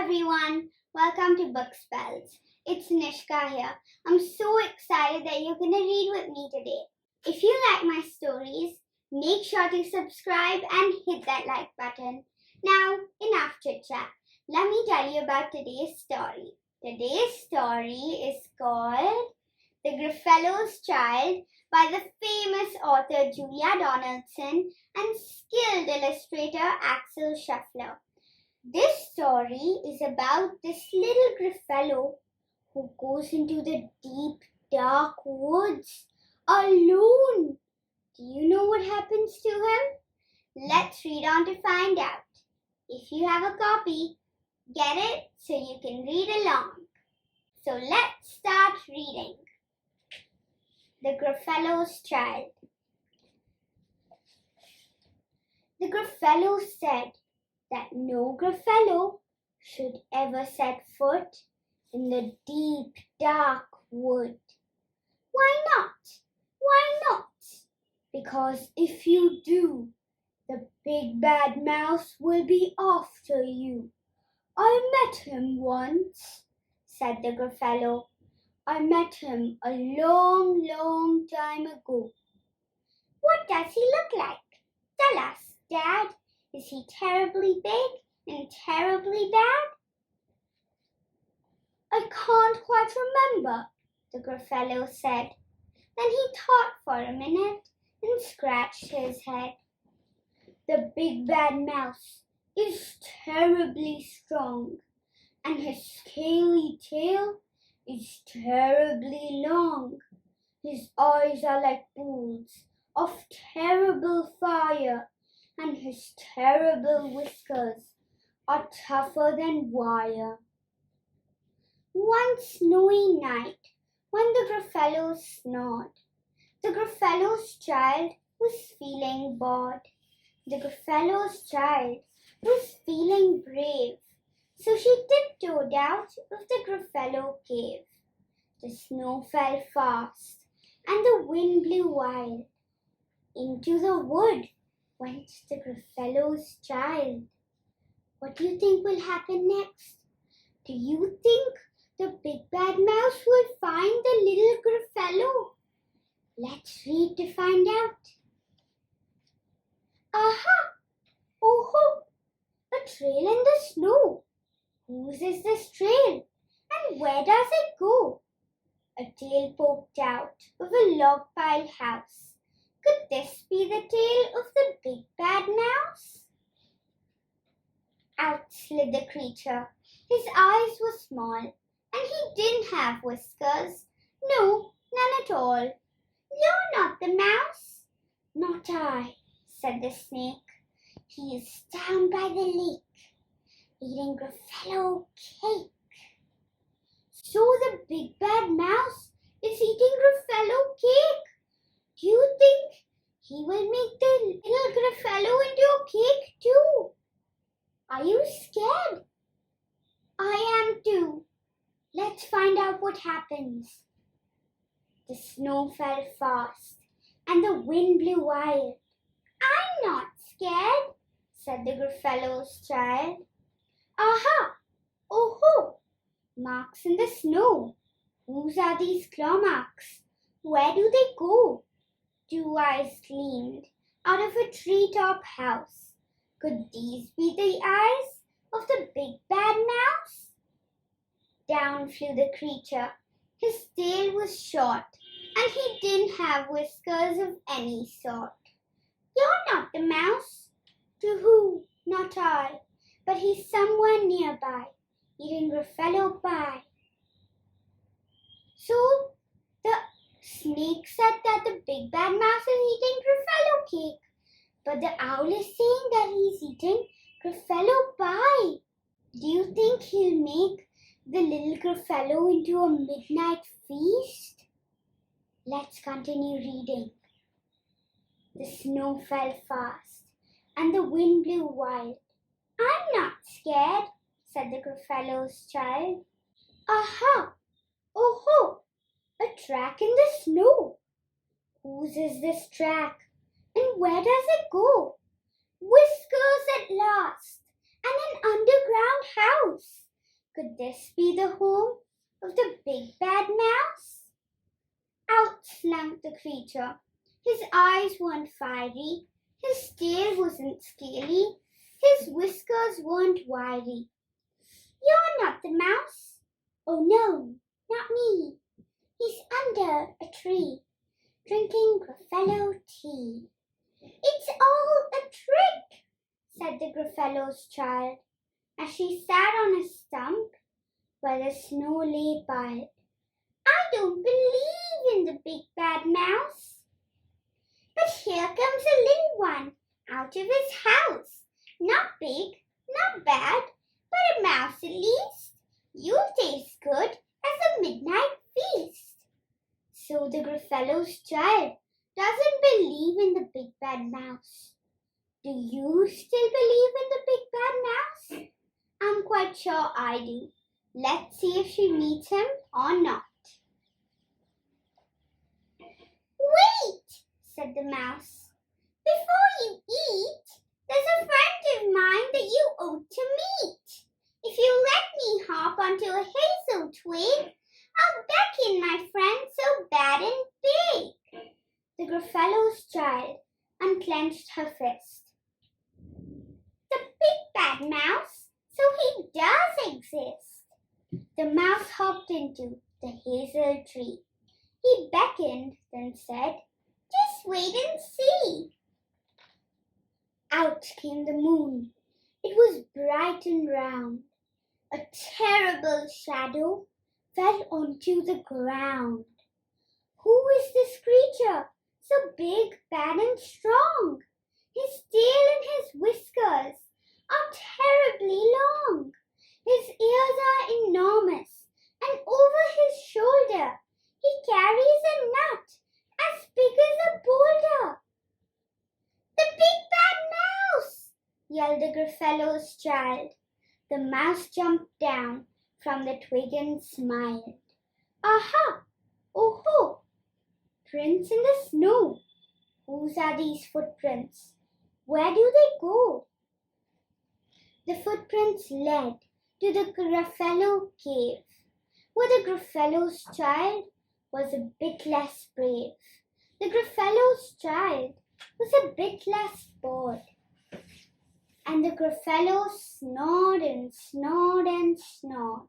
everyone, welcome to Book Spells. It's Nishka here. I'm so excited that you're gonna read with me today. If you like my stories, make sure to subscribe and hit that like button. Now, enough chit chat. Let me tell you about today's story. Today's story is called The Gruffalo's Child by the famous author Julia Donaldson and skilled illustrator Axel Scheffler. This story is about this little Gruffalo who goes into the deep, dark woods alone. Do you know what happens to him? Let's read on to find out. If you have a copy, get it so you can read along. So let's start reading. The Gruffalo's Child. The Gruffalo said that no Gruffalo should ever set foot in the deep, dark wood. Why not? Why not? Because if you do, the big bad mouse will be after you. I met him once, said the Gruffalo. I met him a long, long time ago. What does he look like? Tell us, Dad. Is he terribly big and terribly bad? I can't quite remember, the Gruffalo said. Then he thought for a minute and scratched his head. The big bad mouse is terribly strong, and his scaly tail is terribly long. His eyes are like balls of terrible fire, and his terrible whiskers are tougher than wire. One snowy night, when the Gruffalo snored, the Gruffalo's child was feeling bored. The Gruffalo's child was feeling brave, so she tiptoed out of the Gruffalo cave. The snow fell fast, and the wind blew wild. Into the wood went the Gruffalo's child. What do you think will happen next? Do you think the big bad mouse will find the little Gruffalo? Let's read to find out. Aha! Oh ho! A trail in the snow. Whose is this trail? And where does it go? A tail poked out of a log pile house. Could this be the tail of the big bad mouse? Out slid the creature. His eyes were small, and he didn't have whiskers. No, none at all. You're not the mouse. Not I, said the snake. He is down by the lake, eating Gruffalo cake. So the big bad mouse is eating Gruffalo cake. Do you think he will make the little Gruffalo into a cake too? Are you scared? I am too. Let's find out what happens. The snow fell fast and the wind blew wild. I'm not scared, said the Gruffalo's child. Aha! Oh ho! Marks in the snow. Whose are these claw marks? Where do they go? Two eyes gleamed out of a treetop house. Could these be the eyes of the big bad mouse? Down flew the creature. His tail was short, and he didn't have whiskers of any sort. You're not the mouse. To who? Not I. But he's somewhere nearby, eating Gruffalo pie. So the snake said that the big bad mouse is eating Gruffalo cake, but the owl is saying that he's eating Gruffalo pie. Do you think he'll make the little Gruffalo into a midnight feast? Let's continue reading. The snow fell fast, and the wind blew wild. I'm not scared, said the Gruffalo's child. Aha! Oh ho! A track in the snow. Whose is this track? And where does it go? Whiskers at last, and an underground house. Could this be the home of the big bad mouse? Out slunk the creature. His eyes weren't fiery, his tail wasn't scaly, his whiskers weren't wiry. You're not the mouse. Oh no, not me. He's under a tree, drinking Gruffalo tea. It's all a trick, said the Gruffalo's child, as she sat on a stump where the snow lay piled. I don't believe in the big bad mouse. But here comes a little one out of his house. Not big, not bad, but a mouse at least. You'll taste good as a midnight feast. So the Gruffalo's child doesn't believe in the big bad mouse. Do you still believe in the big bad mouse? I'm quite sure I do. Let's see if she meets him or not. Wait, said the mouse. Before you eat, there's a friend of mine that you ought to meet. If you let me hop onto a hazel twig, I'll beckon my friend so bad and big. The Gruffalo's child unclenched her fist. The big bad mouse, so he does exist. The mouse hopped into the hazel tree. He beckoned, then said, just wait and see. Out came the moon. It was bright and round. A terrible shadow fell onto the ground. Who is this creature, so big, bad, and strong? His tail and his whiskers are terribly long. His ears are enormous, and over his shoulder he carries a nut as big as a boulder. The big bad mouse! Yelled the Gruffalo's child. The mouse jumped down from the twig and smiled. Aha! Oh ho! Prints in the snow. Whose are these footprints? Where do they go? The footprints led to the Gruffalo cave, where the Gruffalo's child was a bit less brave. The Gruffalo's child was a bit less bored. And the Gruffalo snored and snored and snored.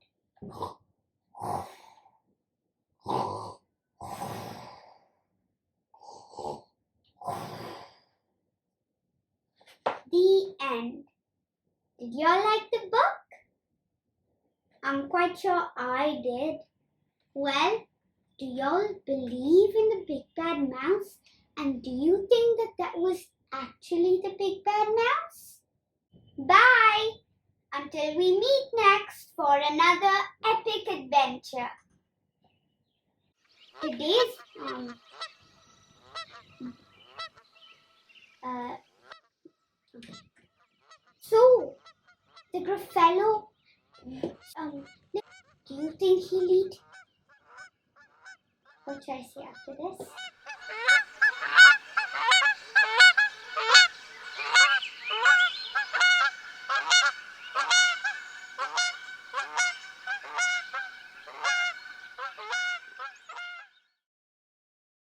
The end. Did y'all like the book? I'm quite sure I did. Well, do y'all believe in the big bad mouse? And do you think that that was actually the big bad mouse? Bye! Until we meet next for another epic adventure. Today's so the Gruffalo do you think he'll eat? What should I say after this?